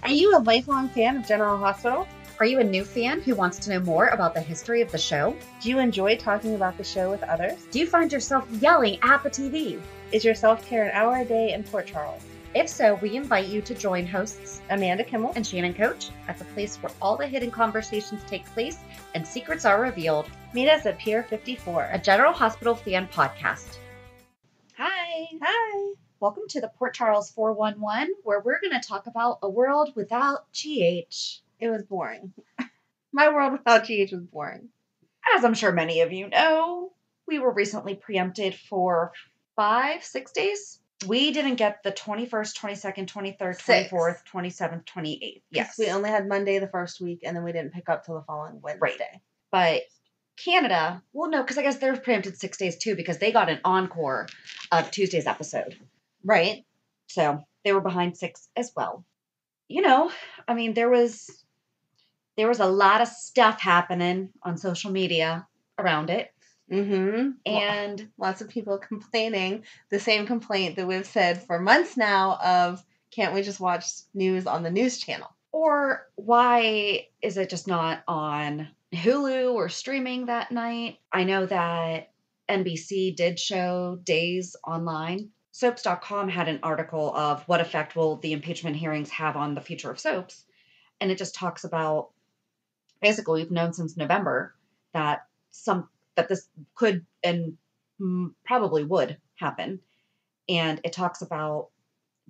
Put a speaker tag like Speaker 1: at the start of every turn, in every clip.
Speaker 1: Are you a lifelong fan of General Hospital?
Speaker 2: Are you a new fan who wants to know more about the history of the show?
Speaker 1: Do you enjoy talking about the show with others?
Speaker 2: Do you find yourself yelling at the TV?
Speaker 1: Is your self-care an hour a day in Port Charles?
Speaker 2: If so, we invite you to join hosts
Speaker 1: Amanda Kimmel
Speaker 2: and Shannon Coach at the place where all the hidden conversations take place and secrets are revealed.
Speaker 1: Meet us at Pier 54,
Speaker 2: a General Hospital fan podcast. Hi.
Speaker 1: Hi.
Speaker 2: Welcome to the Port Charles 411, where we're going to talk about a world without GH.
Speaker 1: It was boring. My world without GH was boring.
Speaker 2: As I'm sure many of you know, we were recently preempted for 5-6 days. We didn't get the 21st, 22nd, 23rd, 24th, 27th, 28th. Yes.
Speaker 1: We only had Monday the first week, and then we didn't pick up till the following Wednesday.
Speaker 2: Right. But Canada, well, no, because I guess they're preempted 6 days too, because they got an encore of Tuesday's episode.
Speaker 1: Right.
Speaker 2: So they were behind 6 as well. You know, I mean, there was a lot of stuff happening on social media around it.
Speaker 1: Mm-hmm.
Speaker 2: And
Speaker 1: lots of people complaining the same complaint that we've said for months now of, can't we just watch news on the news channel?
Speaker 2: Or why is it just not on Hulu or streaming that night? I know that NBC did show days online. Soaps.com had an article of what effect will the impeachment hearings have on the future of soaps. And it just talks about, basically, we've known since November that this could and probably would happen. And it talks about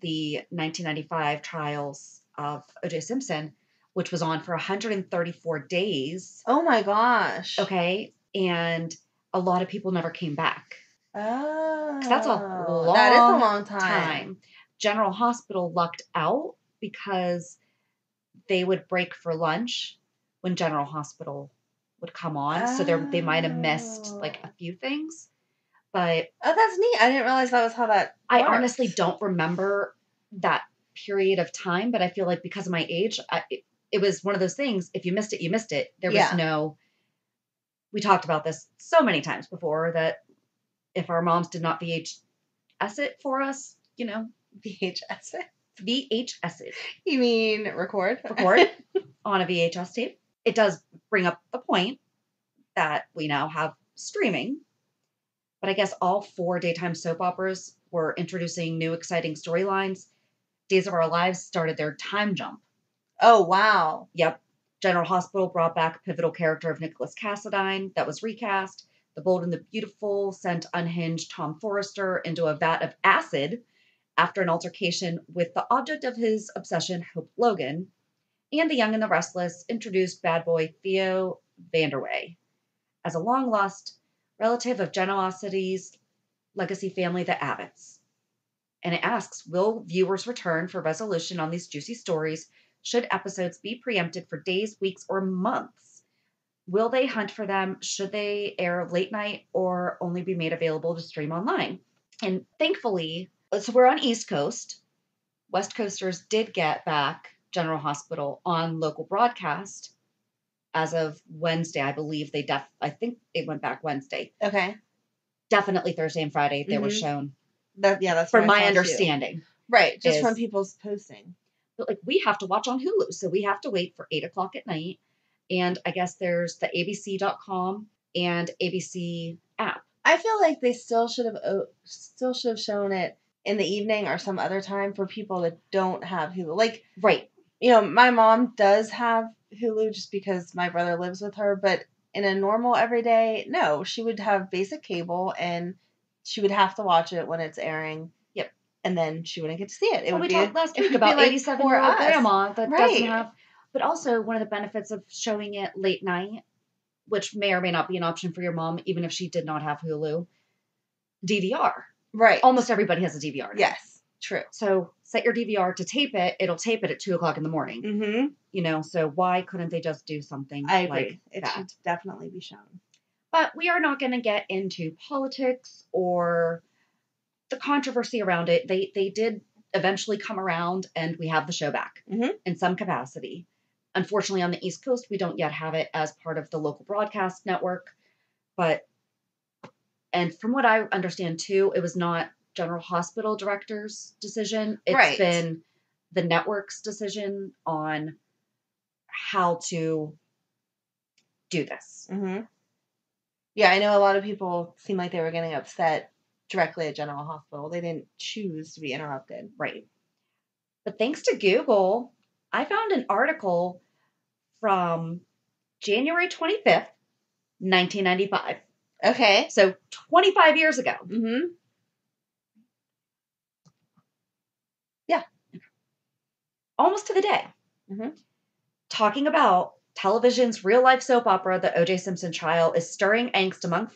Speaker 2: the 1995 trials of OJ Simpson, which was on for 134 days.
Speaker 1: Oh my gosh.
Speaker 2: Okay. And a lot of people never came back.
Speaker 1: Oh.
Speaker 2: 'Cause that's
Speaker 1: that is a long time.
Speaker 2: General Hospital lucked out because they would break for lunch when General Hospital would come on. So they might have missed like a few things. But
Speaker 1: oh, that's neat. I didn't realize that was how that
Speaker 2: I
Speaker 1: worked.
Speaker 2: honestly don't remember that period of time, but I feel like because of my age, it was one of those things. If you missed it, you missed it. There was no, we talked about this so many times before that if our moms did not VHS it for us, you know.
Speaker 1: VHS it?
Speaker 2: VHS it.
Speaker 1: You mean record?
Speaker 2: Record on a VHS tape. It does bring up the point that we now have streaming. But I guess all 4 daytime soap operas were introducing new exciting storylines. Days of Our Lives started their time jump.
Speaker 1: Oh, wow.
Speaker 2: Yep. General Hospital brought back a pivotal character of Nicholas Cassadine that was recast. The Bold and the Beautiful sent unhinged Tom Forrester into a vat of acid after an altercation with the object of his obsession, Hope Logan. And The Young and the Restless introduced bad boy Theo Vanderway as a long-lost relative of Generosity's legacy family, the Abbotts. And it asks, will viewers return for resolution on these juicy stories should episodes be preempted for days, weeks, or months? Will they hunt for them? Should they air late night or only be made available to stream online? And thankfully, so we're on East Coast. West Coasters did get back General Hospital on local broadcast as of Wednesday. I believe I think it went back Wednesday.
Speaker 1: Okay.
Speaker 2: Definitely Thursday and Friday they were shown.
Speaker 1: That's
Speaker 2: from my understanding.
Speaker 1: Right, just from people's posting.
Speaker 2: But like we have to watch on Hulu, so we have to wait for 8:00 at night. And I guess there's the ABC.com and ABC app.
Speaker 1: I feel like they still should have shown it in the evening or some other time for people that don't have Hulu. Like,
Speaker 2: right.
Speaker 1: You know, my mom does have Hulu just because my brother lives with her, but in a normal everyday, no, she would have basic cable and she would have to watch it when it's airing.
Speaker 2: Yep.
Speaker 1: And then she wouldn't get to see it.
Speaker 2: We talked last week about 87-year-old grandma that
Speaker 1: right.
Speaker 2: doesn't have. But also one of the benefits of showing it late night, which may or may not be an option for your mom, even if she did not have Hulu, DVR.
Speaker 1: Right.
Speaker 2: Almost everybody has a DVR now.
Speaker 1: Yes, true.
Speaker 2: So set your DVR to tape it. It'll tape it at 2:00 in the morning.
Speaker 1: Mm-hmm.
Speaker 2: You know, so why couldn't they just do something
Speaker 1: I agree.
Speaker 2: Like
Speaker 1: it
Speaker 2: that?
Speaker 1: Should definitely be shown.
Speaker 2: But we are not going to get into politics or the controversy around it. They did eventually come around and we have the show back in some capacity. Unfortunately, on the East Coast, we don't yet have it as part of the local broadcast network. And from what I understand too, it was not General Hospital director's decision. It's been the network's decision on how to do this.
Speaker 1: Mm-hmm. Yeah, I know a lot of people seem like they were getting upset directly at General Hospital. They didn't choose to be interrupted.
Speaker 2: Right. But thanks to Google, I found an article from January 25th, 1995.
Speaker 1: Okay.
Speaker 2: So 25 years ago.
Speaker 1: Mm-hmm. Yeah.
Speaker 2: Almost to the day.
Speaker 1: Mm-hmm.
Speaker 2: Talking about television's real-life soap opera, The OJ Simpson Trial, is stirring angst among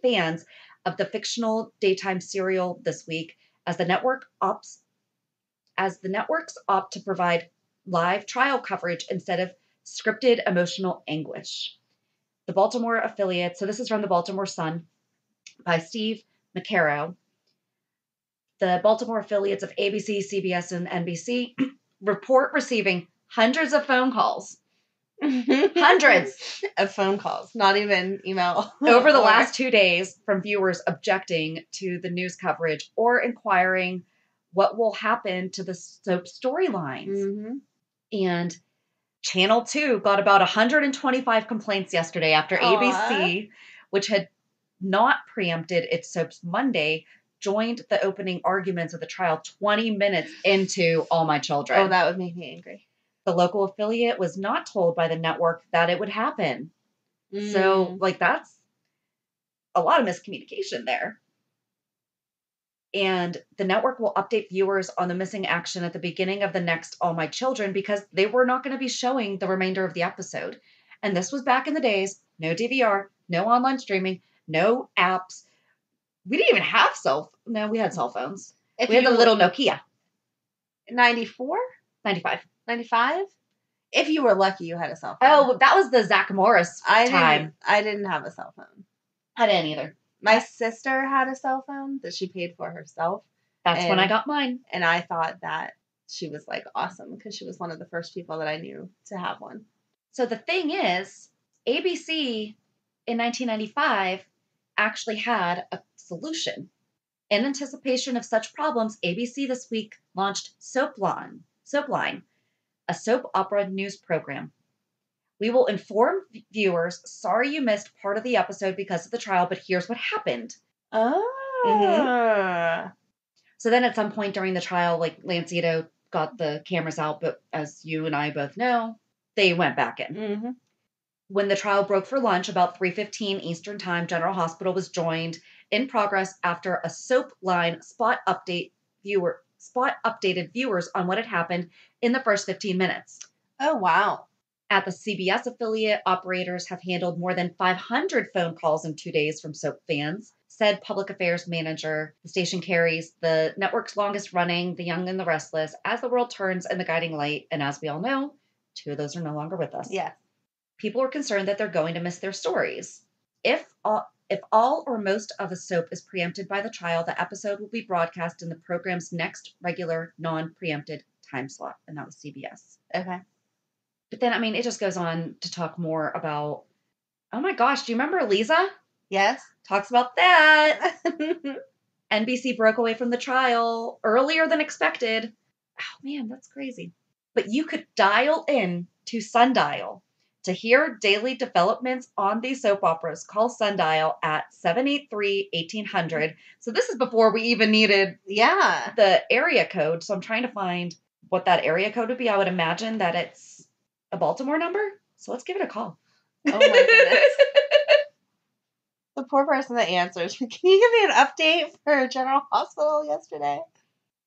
Speaker 2: fans of the fictional daytime serial this week as the networks opt to provide live trial coverage instead of scripted emotional anguish. The Baltimore affiliate, so this is from the Baltimore Sun by Steve McCarrow. The Baltimore affiliates of ABC, CBS, and NBC report receiving hundreds of phone calls. Hundreds
Speaker 1: of phone calls, not even email.
Speaker 2: over the last 2 days from viewers objecting to the news coverage or inquiring what will happen to the soap storylines.
Speaker 1: Mm-hmm.
Speaker 2: And Channel 2 got about 125 complaints yesterday after ABC, which had not preempted its soaps Monday, joined the opening arguments of the trial 20 minutes into All My Children.
Speaker 1: Oh, that would make me angry.
Speaker 2: The local affiliate was not told by the network that it would happen. So, that's a lot of miscommunication there. And the network will update viewers on the missing action at the beginning of the next All My Children because they were not going to be showing the remainder of the episode. And this was back in the days, no DVR, no online streaming, no apps. We didn't even have we had cell phones. We had the little Nokia.
Speaker 1: 94?
Speaker 2: 95.
Speaker 1: 95? If you were lucky, you had a cell phone.
Speaker 2: Oh, that was the Zach Morris time.
Speaker 1: I didn't have a cell phone.
Speaker 2: I didn't either.
Speaker 1: My sister had a cell phone that she paid for herself.
Speaker 2: That's when I got mine.
Speaker 1: And I thought that she was like awesome because she was one of the first people that I knew to have one.
Speaker 2: So the thing is, ABC in 1995 actually had a solution. In anticipation of such problems, ABC this week launched Soapline, a soap opera news program. We will inform viewers, sorry you missed part of the episode because of the trial, but here's what happened.
Speaker 1: Oh.
Speaker 2: So then at some point during the trial, Lancito got the cameras out, but as you and I both know, they went back in.
Speaker 1: Mm-hmm.
Speaker 2: When the trial broke for lunch, about 3:15 Eastern Time, General Hospital was joined in progress after a Soapline spot updated viewers on what had happened in the first 15 minutes.
Speaker 1: Oh, wow.
Speaker 2: At the CBS affiliate, operators have handled more than 500 phone calls in 2 days from soap fans, said public affairs manager. The station carries the network's longest running, The Young and the Restless, As the World Turns, and The Guiding Light. And as we all know, 2 of those are no longer with us.
Speaker 1: Yeah.
Speaker 2: People are concerned that they're going to miss their stories. If all or most of a soap is preempted by the trial, the episode will be broadcast in the program's next regular non-preempted time slot. And that was CBS.
Speaker 1: Okay.
Speaker 2: But then, it just goes on to talk more about, oh my gosh, do you remember Lisa?
Speaker 1: Yes.
Speaker 2: Talks about that. NBC broke away from the trial earlier than expected. Oh man, that's crazy. But you could dial in to Sundial to hear daily developments on these soap operas. Call Sundial at 783-1800. So this is before we even needed the area code. So I'm trying to find what that area code would be. I would imagine that it's a Baltimore number. So let's give it a call.
Speaker 1: Oh my goodness. The poor person that answers. Can you give me an update for General Hospital yesterday?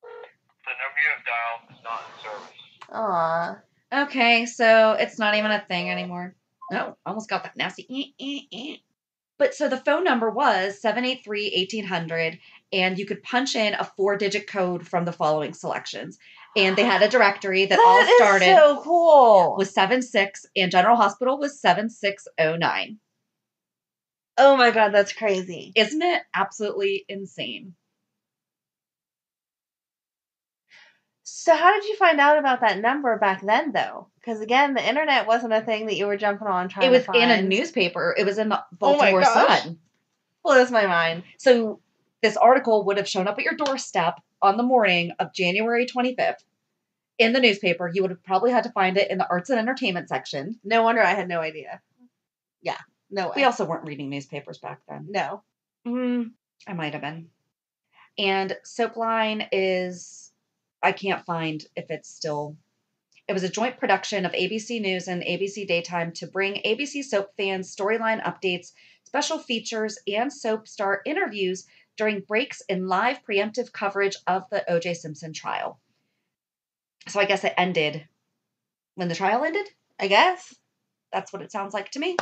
Speaker 3: The number you have dialed is not in service.
Speaker 1: Aw.
Speaker 2: Okay, so it's not even a thing anymore. No, almost got that nasty. But so the phone number was 783-1800, and you could punch in a 4-digit code from the following selections. And they had a directory that all started
Speaker 1: is so cool.
Speaker 2: with 76, and General Hospital was 7609.
Speaker 1: Oh my God, that's crazy.
Speaker 2: Isn't it absolutely insane?
Speaker 1: So how did you find out about that number back then, though? Because, again, the internet wasn't a thing that you were jumping on trying to find.
Speaker 2: It was in a newspaper. It was in the Baltimore Sun.
Speaker 1: Blows my mind.
Speaker 2: So this article would have shown up at your doorstep on the morning of January 25th. in the newspaper. You would have probably had to find it in the arts and entertainment section.
Speaker 1: No wonder I had no idea. Yeah, no way.
Speaker 2: We also weren't reading newspapers back then.
Speaker 1: No.
Speaker 2: I might have been. And Soapline is, I can't find if it's still, it was a joint production of ABC News and ABC Daytime to bring ABC soap fans storyline updates, special features, and soap star interviews during breaks in live preemptive coverage of the OJ Simpson trial. So I guess it ended when the trial ended?
Speaker 1: I guess.
Speaker 2: That's what it sounds like to me.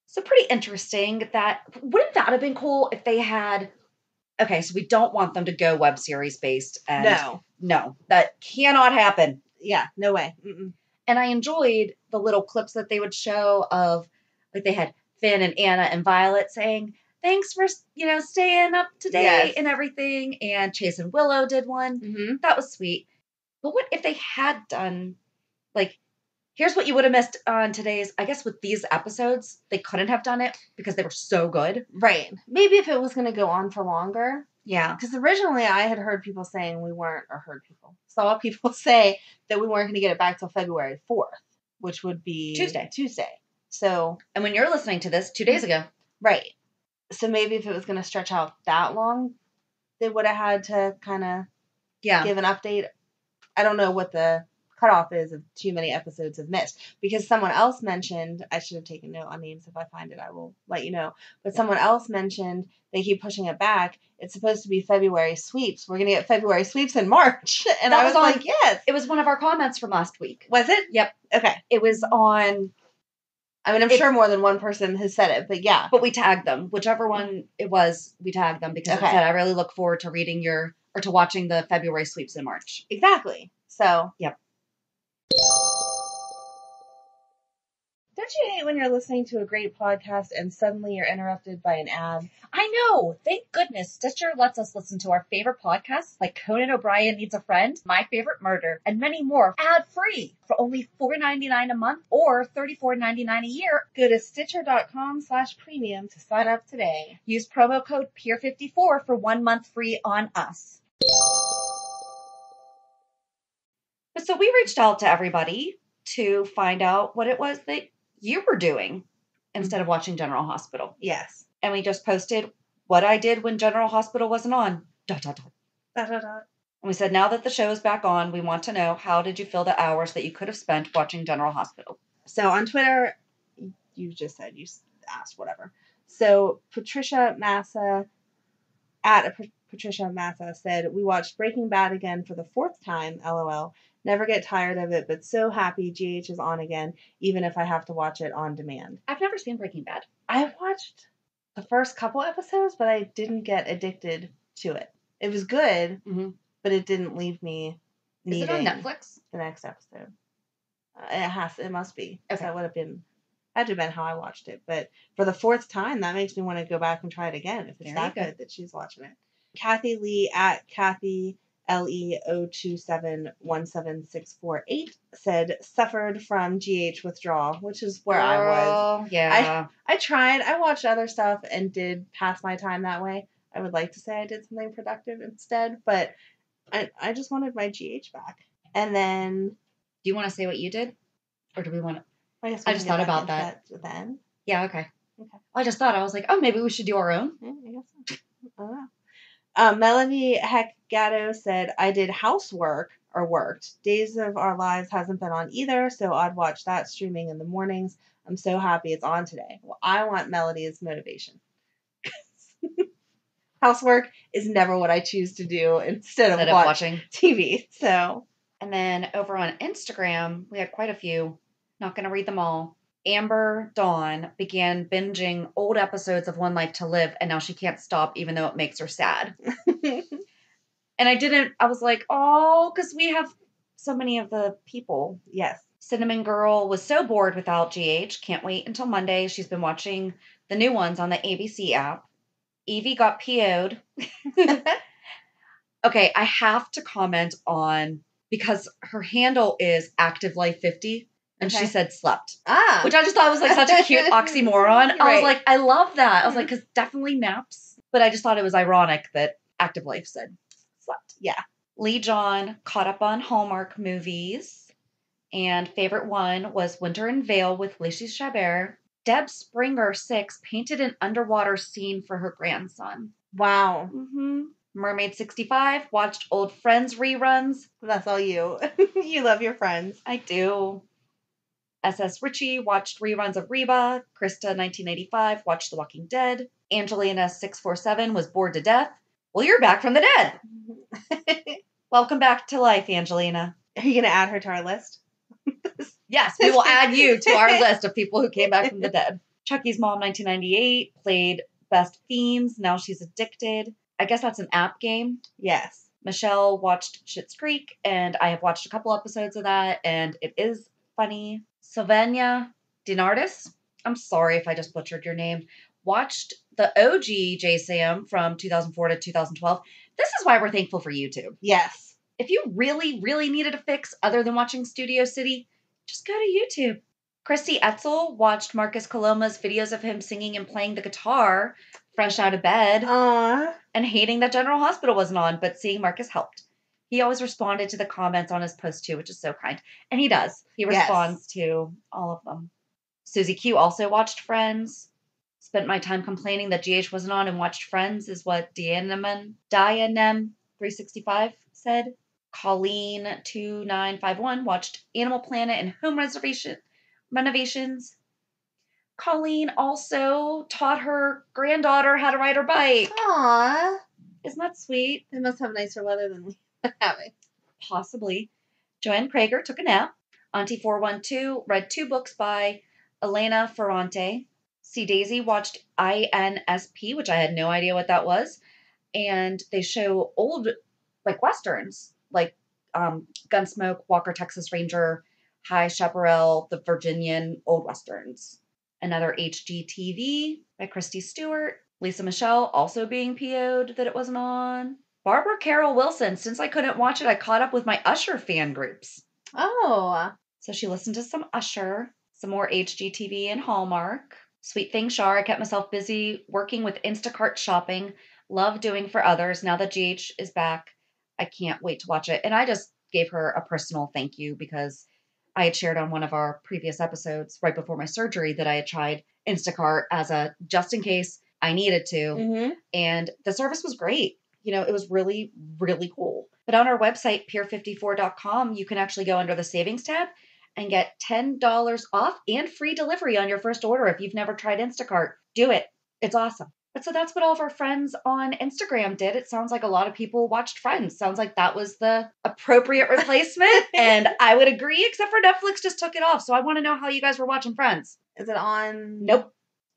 Speaker 2: So pretty interesting that, wouldn't that have been cool if they had, okay, so we don't want them to go web series based. And no, that cannot happen.
Speaker 1: Yeah, no way. Mm-mm.
Speaker 2: And I enjoyed the little clips that they would show of, like they had Finn and Anna and Violet saying, thanks for, staying up to date and everything. And Chase and Willow did one.
Speaker 1: Mm-hmm.
Speaker 2: That was sweet. But what if they had done, like, here's what you would have missed on today's, I guess with these episodes, they couldn't have done it because they were so good.
Speaker 1: Right. Maybe if it was going to go on for longer.
Speaker 2: Yeah.
Speaker 1: Because originally I had heard people saying saw people say that we weren't going to get it back till February 4th, which would be Tuesday. So.
Speaker 2: And when you're listening to this, 2 days ago.
Speaker 1: Right. So maybe if it was going to stretch out that long, they would have had to kind of give an update. I don't know what the cutoff is of too many episodes have missed, because someone else mentioned, I should have taken note on names. If I find it, I will let you know. But someone else mentioned they keep pushing it back. It's supposed to be February sweeps. We're going to get February sweeps in March. And I was like, yes.
Speaker 2: It was one of our comments from last week.
Speaker 1: Was it?
Speaker 2: Yep.
Speaker 1: Okay.
Speaker 2: It was on.
Speaker 1: I mean, I'm sure more than one person has said it, but yeah.
Speaker 2: But we tagged them. Whichever one it was, we tagged them because it said, I really look forward to reading to watching the February sweeps in March.
Speaker 1: Exactly. So.
Speaker 2: Yep.
Speaker 1: Don't you hate when you're listening to a great podcast and suddenly you're interrupted by an ad?
Speaker 2: I know. Thank goodness Stitcher lets us listen to our favorite podcasts like Conan O'Brien Needs a Friend, My Favorite Murder, and many more ad-free for only $4.99 a month or $34.99 a year.
Speaker 1: Go to Stitcher.com/premium to sign up today.
Speaker 2: Use promo code PEER54 for 1 month free on us. So we reached out to everybody to find out what it was that you were doing instead of watching General Hospital.
Speaker 1: Yes.
Speaker 2: And we just posted what I did when General Hospital wasn't on. ... And we said, now that the show is back on, we want to know, how did you fill the hours that you could have spent watching General Hospital?
Speaker 1: So on Twitter, you just said, you asked whatever. So Patricia Massa, Patricia Massa said, we watched Breaking Bad again for the 4th time, LOL. Never get tired of it, but so happy GH is on again, even if I have to watch it on demand.
Speaker 2: I've never seen Breaking Bad.
Speaker 1: I watched the first couple episodes, but I didn't get addicted to it. It was good, but it didn't leave me needing.
Speaker 2: Is it on Netflix?
Speaker 1: The next episode. It must be.
Speaker 2: Okay.
Speaker 1: That would have had to have been how I watched it. But for the 4th time, that makes me want to go back and try it again if it's that good that she's watching it. Kathy Lee at Kathy LE0271768 said, suffered from GH withdrawal, which is where I was.
Speaker 2: Yeah.
Speaker 1: I tried. I watched other stuff and did pass my time that way. I would like to say I did something productive instead, but I just wanted my GH back. And then...
Speaker 2: Do you want to say what you did? Or do we want to...
Speaker 1: I
Speaker 2: just thought about that.
Speaker 1: Then?
Speaker 2: Yeah, okay. I just thought, I was like, oh, maybe we should do our own.
Speaker 1: Yeah, I guess so. I don't know. Melanie Heck-Gatto said, I did housework or worked. Days of Our Lives hasn't been on either, so I'd watch that streaming in the mornings. I'm so happy it's on today. Well, I want Melody's motivation. Housework is never what I choose to do instead of watching TV. So,
Speaker 2: and then over on Instagram, we had quite a few. Not going to read them all. Amber Dawn began binging old episodes of One Life to Live, and now she can't stop, even though it makes her sad. And I was like, oh, because we have so many of the people.
Speaker 1: Yes.
Speaker 2: Cinnamon Girl was so bored without GH. Can't wait until Monday. She's been watching the new ones on the ABC app. Evie got PO'd. Okay, I have to comment on, because her handle is Active Life 50. And she said slept. Which I just thought was like such a cute oxymoron. I was like, I love that. I was like, because definitely naps. But I just thought it was ironic that Active Life said slept.
Speaker 1: Yeah.
Speaker 2: Lee John caught up on Hallmark movies, and favorite one was Winter in Vale with Lacey Chabert. Deb Springer, 6, painted an underwater scene for her grandson.
Speaker 1: Wow.
Speaker 2: Mermaid 65 watched old Friends reruns.
Speaker 1: That's all you. You love your Friends.
Speaker 2: I do. SS Richie watched reruns of Reba. Krista 1985 watched The Walking Dead. Angelina 647 was bored to death. Well, you're back from the dead. Welcome back to life, Angelina.
Speaker 1: Are you going to add her to our list?
Speaker 2: Yes, we will add you to our list of people who came back from the dead. Chucky's mom 1998 played Best Fiends. Now she's addicted. I guess that's an app game.
Speaker 1: Yes.
Speaker 2: Michelle watched Schitt's Creek, and I have watched a couple episodes of that, and it is funny. Sylvania Dinardis, I'm sorry if I just butchered your name, watched the OG JSAM from 2004 to 2012. This is why we're thankful for YouTube.
Speaker 1: Yes.
Speaker 2: If you really, really needed a fix other than watching Studio City, just go to YouTube. Christy Etzel watched Marcus Coloma's videos of him singing and playing the guitar fresh out of bed.
Speaker 1: Aww.
Speaker 2: And hating that General Hospital wasn't on, but seeing Marcus helped. He always responded to the comments on his post too, which is so kind. And he does. He responds to all of them. Susie Q also watched Friends. Spent my time complaining that GH wasn't on and watched Friends is what Dianem365 said. Colleen2951 watched Animal Planet and Home Renovations. Colleen also taught her granddaughter how to ride her bike.
Speaker 1: Aww.
Speaker 2: Isn't that sweet?
Speaker 1: They must have nicer weather than we are having.
Speaker 2: Possibly. Joanne Prager took a nap. Auntie 412 read 2 books by Elena Ferrante. C. Daisy watched INSP, which I had no idea what that was. And they show old, like, Westerns, like Gunsmoke, Walker, Texas Ranger, High Chaparral, The Virginian, old Westerns. Another HGTV by Christy Stewart. Lisa Michelle also being PO'd that it wasn't on. Barbara Carol Wilson. Since I couldn't watch it, I caught up with my Usher fan groups.
Speaker 1: Oh.
Speaker 2: So she listened to some Usher, some more HGTV and Hallmark. Sweet Thing Char. I kept myself busy working with Instacart shopping. Love doing for others. Now that GH is back, I can't wait to watch it. And I just gave her a personal thank you because I had shared on one of our previous episodes right before my surgery that I had tried Instacart as a just in case I needed to.
Speaker 1: Mm-hmm.
Speaker 2: And the service was great. You know, it was really, really cool. But on our website, pier54.com, you can actually go under the savings tab and get $10 off and free delivery on your first order. If you've never tried Instacart, do it. It's awesome. But so that's what all of our friends on Instagram did. It sounds like a lot of people watched Friends. Sounds like that was the appropriate replacement. And I would agree, except for Netflix just took it off. So I want to know how you guys were watching Friends.
Speaker 1: Is it on?
Speaker 2: Nope.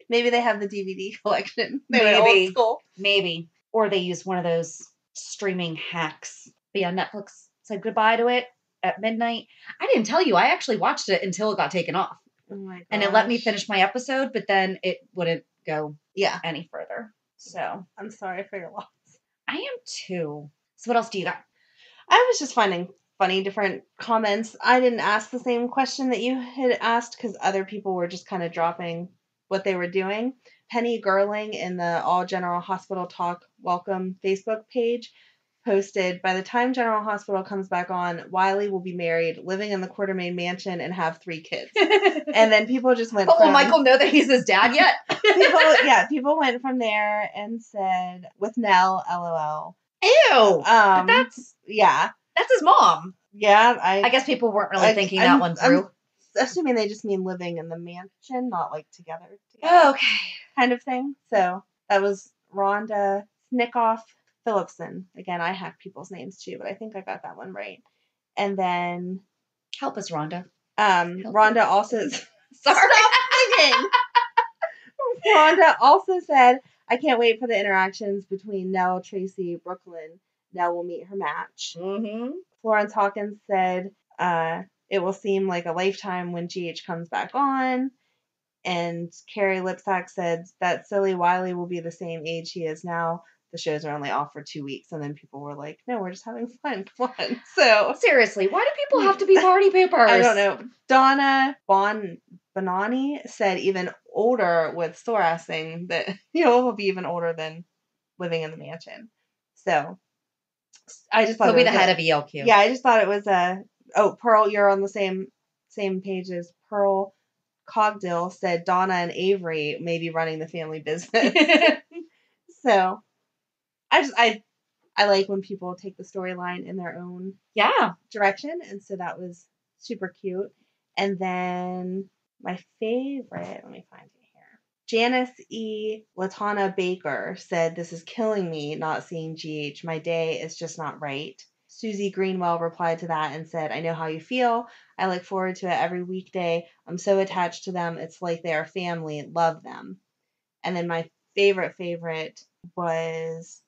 Speaker 1: Maybe they have the DVD collection. They
Speaker 2: Maybe.
Speaker 1: were old school.
Speaker 2: Maybe. Or they use one of those streaming hacks. But yeah, Netflix said goodbye to it at midnight. I didn't tell you. I actually watched it until it got taken off.
Speaker 1: Oh my gosh.
Speaker 2: And it let me finish my episode, but then it wouldn't go any further. So
Speaker 1: I'm sorry for your loss.
Speaker 2: I am too. So what else do you got?
Speaker 1: I was just finding funny different comments. I didn't ask the same question that you had asked because other people were just kind of dropping what they were doing. Penny Gerling in the All General Hospital Talk Welcome Facebook page posted, by the time General Hospital comes back on, Wiley will be married, living in the Quartermain mansion, and have 3 kids. And then people just went
Speaker 2: will Michael know that he's his dad yet?
Speaker 1: people went from there and said, with Nell, LOL.
Speaker 2: Ew. But that's his mom.
Speaker 1: Yeah.
Speaker 2: I guess people weren't really thinking that one through.
Speaker 1: I'm assuming they just mean living in the mansion, not like together.
Speaker 2: Oh, okay.
Speaker 1: Kind of thing. So that was Rhonda Snickoff Phillipson. Again, I hack people's names too, but I think I got that one right. And then
Speaker 2: help us, Rhonda.
Speaker 1: Rhonda also
Speaker 2: sorry.
Speaker 1: Stop singing. Rhonda also said, I can't wait for the interactions between Nell, Tracy, Brooklyn. Nell will meet her match.
Speaker 2: Mm-hmm.
Speaker 1: Florence Hawkins said, it will seem like a lifetime when GH comes back on. And Carrie Lipsack said that silly Wiley will be the same age he is now. The shows are only off for 2 weeks. And then people were like, no, we're just having fun. Come on. So
Speaker 2: seriously, why do people have to be party papers?
Speaker 1: I don't know. Donna Bonani said even older with Soras saying that he'll be even older than living in the mansion. So I just thought
Speaker 2: He'll be the head of ELQ.
Speaker 1: Yeah, I just thought it was Pearl, you're on the same page as Pearl Cogdill said Donna and Avery may be running the family business. So I like when people take the storyline in their own direction, and so that was super cute. And then my favorite, let me find it here. Janice E. Latana Baker said, "This is killing me not seeing GH. My day is just not right." Susie Greenwell replied to that and said, "I know how you feel. I look forward to it every weekday. I'm so attached to them. It's like they are family. Love them." And then my favorite was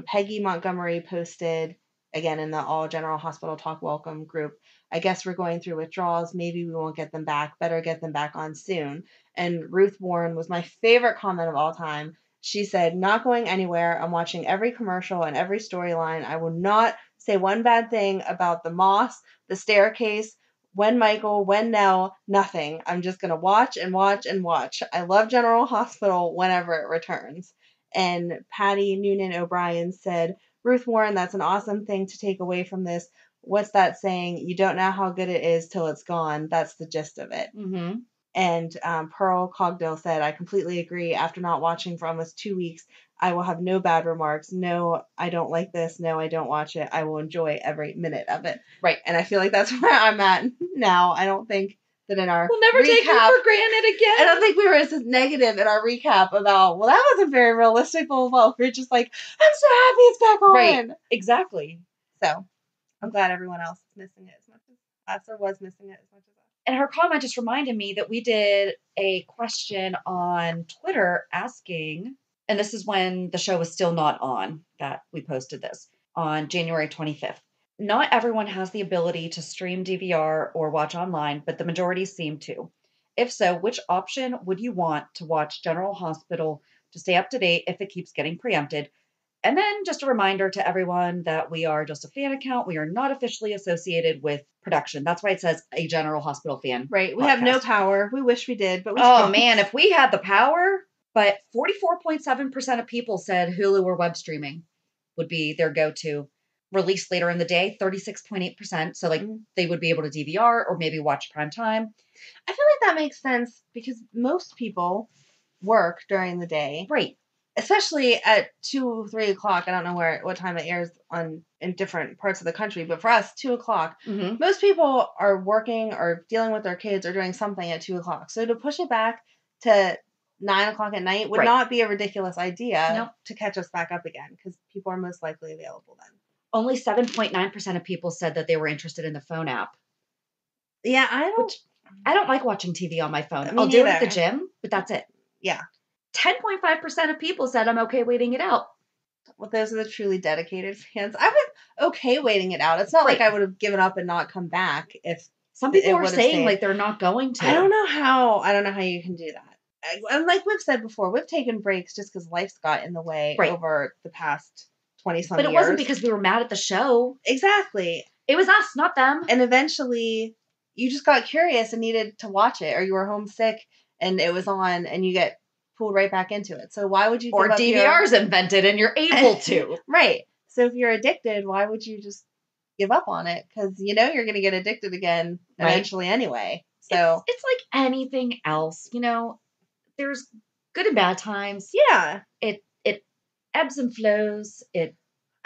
Speaker 1: Peggy Montgomery posted, again in the All General Hospital Talk Welcome group, "I guess we're going through withdrawals. Maybe we won't get them back. Better get them back on soon." And Ruth Warren was my favorite comment of all time. She said, "Not going anywhere. I'm watching every commercial and every storyline. I will not say one bad thing about the moss, the staircase, when Michael, when Nell, nothing. I'm just going to watch and watch and watch. I love General Hospital whenever it returns." And Patty Noonan O'Brien said, "Ruth Warren, that's an awesome thing to take away from this. What's that saying? You don't know how good it is till it's gone. That's the gist of it."
Speaker 2: Mm-hmm.
Speaker 1: And Pearl Cogdill said, "I completely agree. After not watching for almost 2 weeks, I will have no bad remarks. No, I don't like this. No, I don't watch it. I will enjoy every minute of it."
Speaker 2: Right.
Speaker 1: And I feel like that's where I'm at now. I don't think that in our
Speaker 2: we'll never
Speaker 1: recap,
Speaker 2: take her for granted again.
Speaker 1: I don't think we were as negative in our recap about, well, that wasn't very realistic. Well, we're just like, I'm so happy it's back on.
Speaker 2: Right. Exactly.
Speaker 1: So I'm glad everyone else is missing it as much as us, or was missing it as much as us.
Speaker 2: And her comment just reminded me that we did a question on Twitter asking, and this is when the show was still not on, that we posted this on January 25th. Not everyone has the ability to stream DVR or watch online, but the majority seem to. If so, which option would you want to watch General Hospital to stay up to date if it keeps getting preempted? And then just a reminder to everyone that we are just a fan account. We are not officially associated with production. That's why it says a General Hospital fan.
Speaker 1: Right. We have no power. We wish we did, but we
Speaker 2: don't.
Speaker 1: Oh,
Speaker 2: man, if we had the power. But 44.7% of people said Hulu or web streaming would be their go-to. Released later in the day, 36.8%. So, they would be able to DVR or maybe watch prime time.
Speaker 1: I feel like that makes sense because most people work during the day.
Speaker 2: Right.
Speaker 1: Especially at 2, 3 o'clock. I don't know what time it airs in different parts of the country, but for us, 2 o'clock.
Speaker 2: Mm-hmm.
Speaker 1: Most people are working or dealing with their kids or doing something at 2 o'clock. So to push it back to 9 o'clock at night would not be a ridiculous idea to catch us back up again, because people are most likely available then.
Speaker 2: Only 7.9% of people said that they were interested in the phone app.
Speaker 1: Yeah, I
Speaker 2: don't like watching TV on my phone. I'll do it at the gym, but that's it.
Speaker 1: Yeah.
Speaker 2: 10.5% of people said I'm okay waiting it out.
Speaker 1: Well, those are the truly dedicated fans. I was okay waiting it out. It's not like I would have given up and not come back if
Speaker 2: some people are saying like they're not going to.
Speaker 1: I don't know how you can do that. And like we've said before, we've taken breaks just because life's got in the way over the past 20-some years.
Speaker 2: But it wasn't because we were mad at the show.
Speaker 1: Exactly.
Speaker 2: It was us, not them.
Speaker 1: And eventually, you just got curious and needed to watch it, or you were homesick and it was on, and you get pulled right back into it. So why would you?
Speaker 2: Or DVR's invented and you're able to.
Speaker 1: Right. So if you're addicted, why would you just give up on it? Because you know you're going to get addicted again eventually anyway. So
Speaker 2: it's like anything else. You know, there's good and bad times.
Speaker 1: Yeah.
Speaker 2: It ebbs and flows.
Speaker 1: I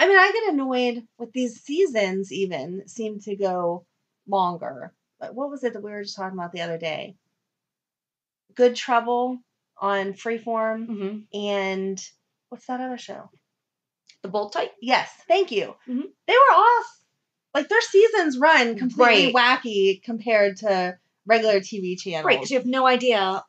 Speaker 1: mean, I get annoyed with these seasons. Even seem to go longer. But what was it that we were just talking about the other day? Good Trouble on Freeform, and what's that other show?
Speaker 2: The Bold Type?
Speaker 1: Yes, thank you. Mm-hmm. They were off. Like, their seasons run completely wacky compared to regular TV channels.
Speaker 2: Right, because you have no idea.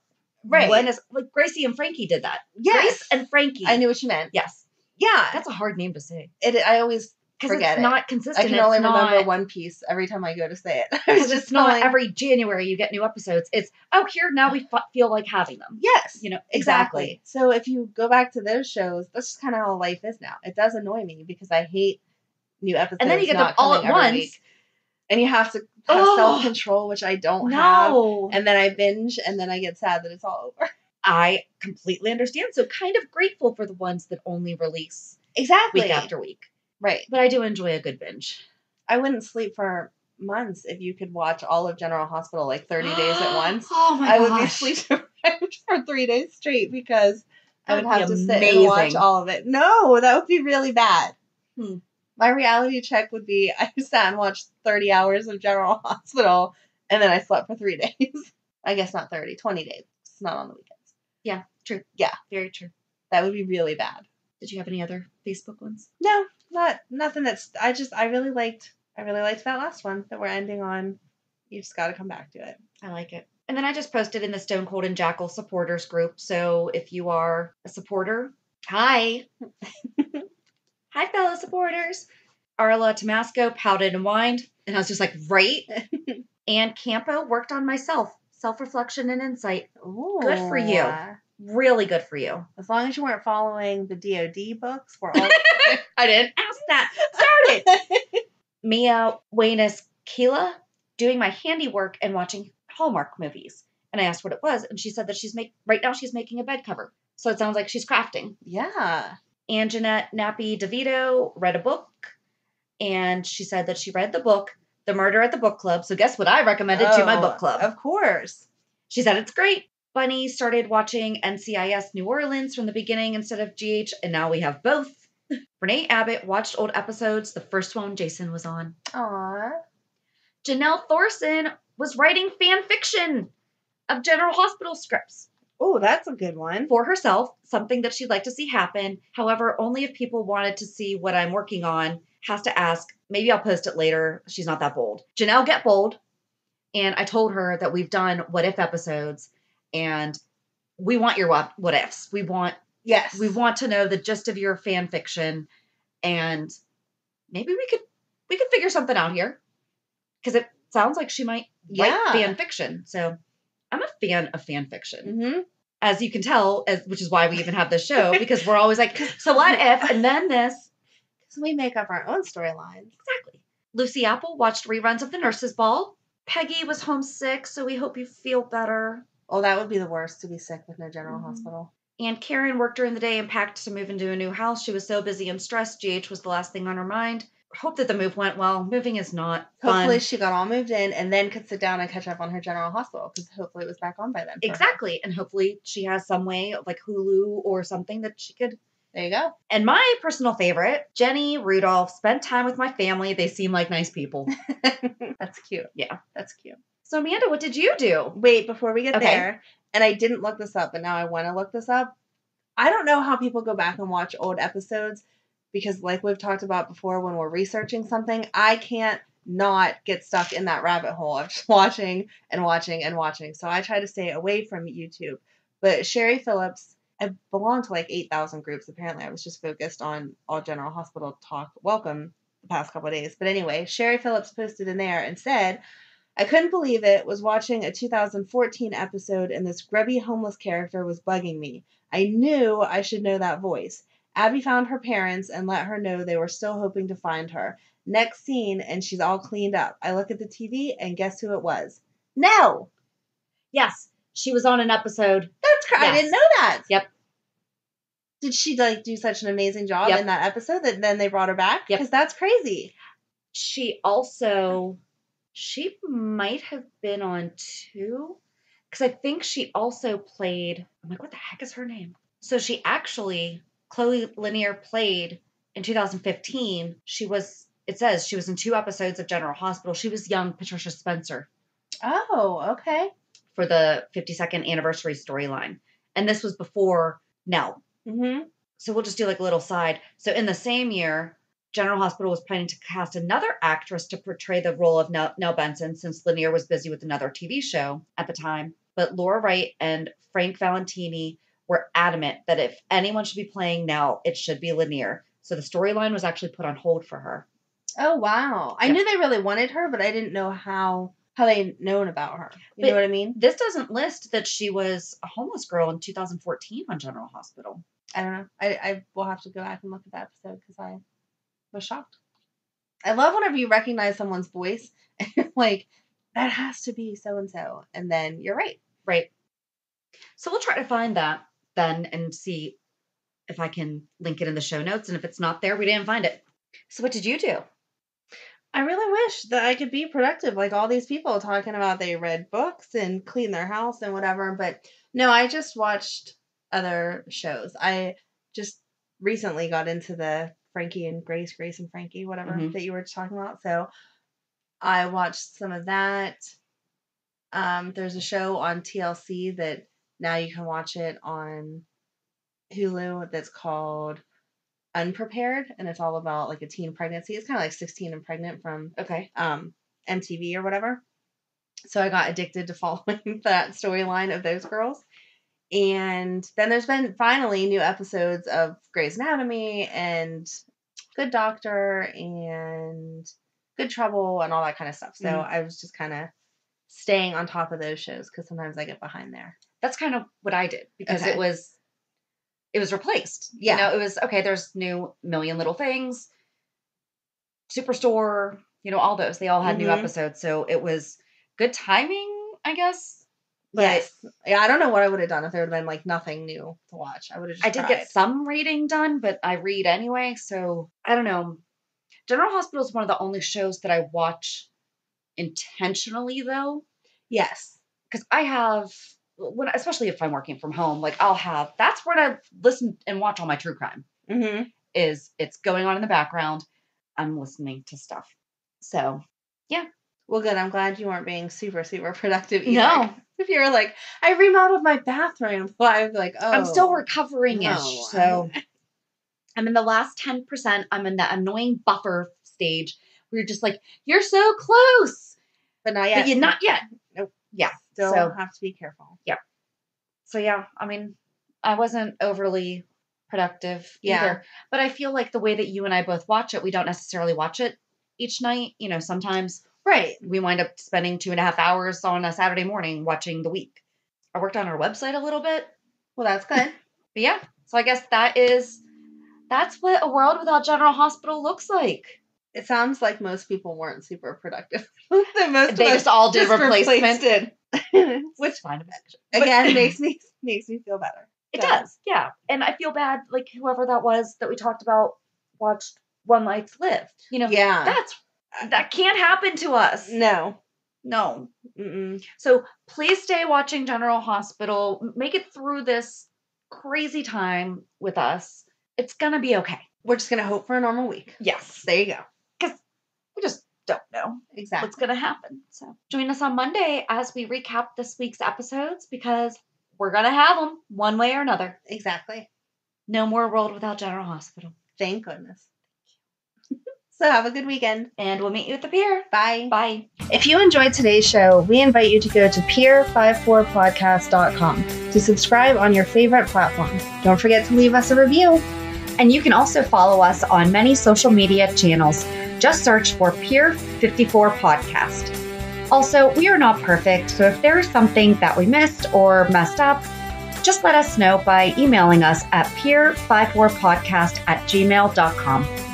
Speaker 2: Right. When is, like, Gracie and Frankie did that.
Speaker 1: Yes.
Speaker 2: Grace and Frankie.
Speaker 1: I knew what you meant.
Speaker 2: Yes.
Speaker 1: Yeah.
Speaker 2: That's a hard name to say.
Speaker 1: I always forget
Speaker 2: it's not consistent.
Speaker 1: I can only remember One Piece every time I go to say it.
Speaker 2: Because it's not every January you get new episodes. It's, here, now we feel like having them.
Speaker 1: Yes.
Speaker 2: You know,
Speaker 1: exactly. So if you go back to those shows, that's just kind of how life is now. It does annoy me because I hate new episodes.
Speaker 2: And then you get them all at once.
Speaker 1: Week. And you have to have self-control, which I don't have. And then I binge, and then I get sad that it's all over.
Speaker 2: I completely understand. So kind of grateful for the ones that only release
Speaker 1: week
Speaker 2: after week.
Speaker 1: Right.
Speaker 2: But I do enjoy a good binge.
Speaker 1: I wouldn't sleep for months if you could watch all of General Hospital like 30 days at once.
Speaker 2: Oh my gosh.
Speaker 1: I would be sleep deprived for 3 days straight because I would have to sit and
Speaker 2: amazing.
Speaker 1: watch all of it. No, that would be really bad. My reality check would be I sat and watched 30 hours of General Hospital and then I slept for 3 days. I guess not 30, 20 days. It's not on the weekends.
Speaker 2: Yeah, true.
Speaker 1: Yeah.
Speaker 2: Very true.
Speaker 1: That would be really bad.
Speaker 2: Did you have any other Facebook ones?
Speaker 1: No, nothing that's I really liked that last one that we're ending on. You just gotta come back to it.
Speaker 2: I like it. And then I just posted in the Stone Cold and Jackal supporters group. So if you are a supporter, hi. Hi, fellow supporters. Arla Tomasco pouted and whined. And I was just like, right? And Campo worked on myself. Self-reflection and insight.
Speaker 1: Ooh.
Speaker 2: Good for you. Really good for you.
Speaker 1: As long as you weren't following the DOD books, we're all...
Speaker 2: I didn't ask that. Start it. Mia Waynes Keela doing my handiwork and watching Hallmark movies. And I asked what it was, and she said that right now she's making a bed cover. So it sounds like she's crafting.
Speaker 1: Yeah.
Speaker 2: And Jeanette Nappy DeVito read a book, and she said that she read the book, The Murder at the Book Club. So guess what I recommended to my book club?
Speaker 1: Of course.
Speaker 2: She said it's great. Bunny started watching NCIS New Orleans from the beginning instead of GH, and now we have both. Renee Abbott watched old episodes, the first one Jason was on.
Speaker 1: Aww.
Speaker 2: Janelle Thorson was writing fan fiction of General Hospital scripts.
Speaker 1: Oh, that's a good one.
Speaker 2: For herself, something that she'd like to see happen. However, only if people wanted to see what I'm working on, has to ask. Maybe I'll post it later. She's not that bold. Janelle, get bold. And I told her that we've done what if episodes, and we want your what ifs. We want to know the gist of your fan fiction, and maybe we could figure something out here, because it sounds like she might write fan fiction. So I'm a fan of fan fiction.
Speaker 1: Mm-hmm.
Speaker 2: As you can tell, which is why we even have this show, because we're always like, so what if, and then this.
Speaker 1: Because we make up our own storylines.
Speaker 2: Exactly. Lucy Apple watched reruns of The Nurses' Ball. Peggy was homesick, so we hope you feel better.
Speaker 1: Oh, that would be the worst, to be sick with no General Hospital.
Speaker 2: And Karen worked during the day and packed to move into a new house. She was so busy and stressed. GH was the last thing on her mind. Hope that the move went well. Moving is not fun.
Speaker 1: Hopefully she got all moved in and then could sit down and catch up on her General Hospital, because hopefully it was back on by then.
Speaker 2: Exactly. And hopefully she has some way of like Hulu or something that she could.
Speaker 1: There you go.
Speaker 2: And my personal favorite, Jenny Rudolph, spent time with my family. They seem like nice people.
Speaker 1: That's cute.
Speaker 2: Yeah.
Speaker 1: That's cute.
Speaker 2: So Amanda, what did you do?
Speaker 1: Wait, before we get there, and I didn't look this up, but now I want to look this up. I don't know how people go back and watch old episodes, because like we've talked about before, when we're researching something, I can't not get stuck in that rabbit hole of just watching and watching and watching. So I try to stay away from YouTube. But Sherry Phillips, I belong to like 8,000 groups. Apparently, I was just focused on all General Hospital talk. Welcome the past couple of days. But anyway, Sherry Phillips posted in there and said, I couldn't believe it, was watching a 2014 episode and this grubby homeless character was bugging me. I knew I should know that voice. Abby found her parents and let her know they were still hoping to find her. Next scene, and she's all cleaned up. I look at the TV, and guess who it was? No!
Speaker 2: Yes, she was on an episode.
Speaker 1: That's crazy. Yes. I didn't know that.
Speaker 2: Yep.
Speaker 1: Did she do such an amazing job in that episode that then they brought her back?
Speaker 2: Yep.
Speaker 1: Because that's crazy.
Speaker 2: She might have been on 2, because I think she also played, I'm like, what the heck is her name? So she actually, Chloe Lanier played in 2015. It says she was in 2 episodes of General Hospital. She was young Patricia Spencer.
Speaker 1: Oh, okay.
Speaker 2: For the 52nd anniversary storyline. And this was before Nell.
Speaker 1: Mm-hmm.
Speaker 2: So we'll just do like a little side. So in the same year, General Hospital was planning to cast another actress to portray the role of Nell Benson, since Lanier was busy with another TV show at the time. But Laura Wright and Frank Valentini were adamant that if anyone should be playing Nell, it should be Lanier. So the storyline was actually put on hold for her.
Speaker 1: Oh, wow. I knew they really wanted her, but I didn't know how they known about her. You know what I mean?
Speaker 2: This doesn't list that she was a homeless girl in 2014 on General Hospital.
Speaker 1: I don't know. I will have to go back and look at that episode, because I was shocked. I love whenever you recognize someone's voice and you're like, that has to be so-and-so. And then you're right.
Speaker 2: Right. So we'll try to find that then and see if I can link it in the show notes. And if it's not there, we didn't find it. So what did you do?
Speaker 1: I really wish that I could be productive like all these people talking about they read books and clean their house and whatever. But no, I just watched other shows. I just recently got into the Frankie and Grace and Frankie, whatever that you were talking about. So I watched some of that. There's a show on TLC that now you can watch it on Hulu that's called Unprepared, and it's all about like a teen pregnancy. It's kind of like 16 and Pregnant from MTV or whatever. So I got addicted to following that storyline of those girls. And then there's been finally new episodes of Grey's Anatomy and Good Doctor and Good Trouble and all that kind of stuff. So I was just kind of staying on top of those shows because sometimes I get behind there.
Speaker 2: That's kind of what I did because it was replaced.
Speaker 1: Yeah.
Speaker 2: You know, it was, okay, there's new Million Little Things, Superstore, you know, all those. They all had new episodes. So it was good timing, I guess.
Speaker 1: But yes. Yeah, I don't know what I would have done if there would have been like nothing new to watch. I would have just
Speaker 2: did get some reading done, but I read anyway. So I don't know. General Hospital is one of the only shows that I watch intentionally though.
Speaker 1: Yes.
Speaker 2: Because I have, especially if I'm working from home, like that's where I listen and watch all my true crime. Is it's going on in the background. I'm listening to stuff. So, yeah.
Speaker 1: Well, good. I'm glad you weren't being super, super productive either.
Speaker 2: No.
Speaker 1: If you were like, I remodeled my bathroom. Well, I'd be like, oh.
Speaker 2: I'm still recovering-ish.
Speaker 1: No,
Speaker 2: so, I'm in the last 10%. I'm in that annoying buffer stage where you're just like, you're so close.
Speaker 1: But not yet.
Speaker 2: But not yet.
Speaker 1: Nope.
Speaker 2: Yeah.
Speaker 1: Still have to be careful.
Speaker 2: Yeah. So, yeah, I mean, I wasn't overly productive either. But I feel like the way that you and I both watch it, we don't necessarily watch it each night. You know, sometimes we wind up spending 2.5 hours on a Saturday morning watching The Week. I worked on our website a little bit.
Speaker 1: Well, that's good.
Speaker 2: But yeah, so I guess that's what a world without General Hospital looks like.
Speaker 1: It sounds like most people weren't super productive.
Speaker 2: They just all did replacement.
Speaker 1: Which
Speaker 2: fine
Speaker 1: again makes me feel better.
Speaker 2: It does, yeah. And I feel bad, like whoever that was that we talked about watched One Life Live. You know, that can't happen to us.
Speaker 1: No.
Speaker 2: Mm-mm. So please stay watching General Hospital. Make it through this crazy time with us. It's gonna be okay.
Speaker 1: We're just gonna hope for a normal week.
Speaker 2: Yes.
Speaker 1: There you go.
Speaker 2: Because we just don't know
Speaker 1: exactly
Speaker 2: what's gonna happen. So join us on Monday as we recap this week's episodes because we're gonna have them one way or another.
Speaker 1: Exactly.
Speaker 2: No more world without General Hospital.
Speaker 1: Thank goodness. So have a good weekend.
Speaker 2: And we'll meet you at the pier.
Speaker 1: Bye.
Speaker 2: Bye.
Speaker 1: If you enjoyed today's show, we invite you to go to pier54podcast.com to subscribe on your favorite platform. Don't forget to leave us a review.
Speaker 2: And you can also follow us on many social media channels. Just search for Pier 54 Podcast. Also, we are not perfect, so if there is something that we missed or messed up, just let us know by emailing us at pier54podcast@gmail.com.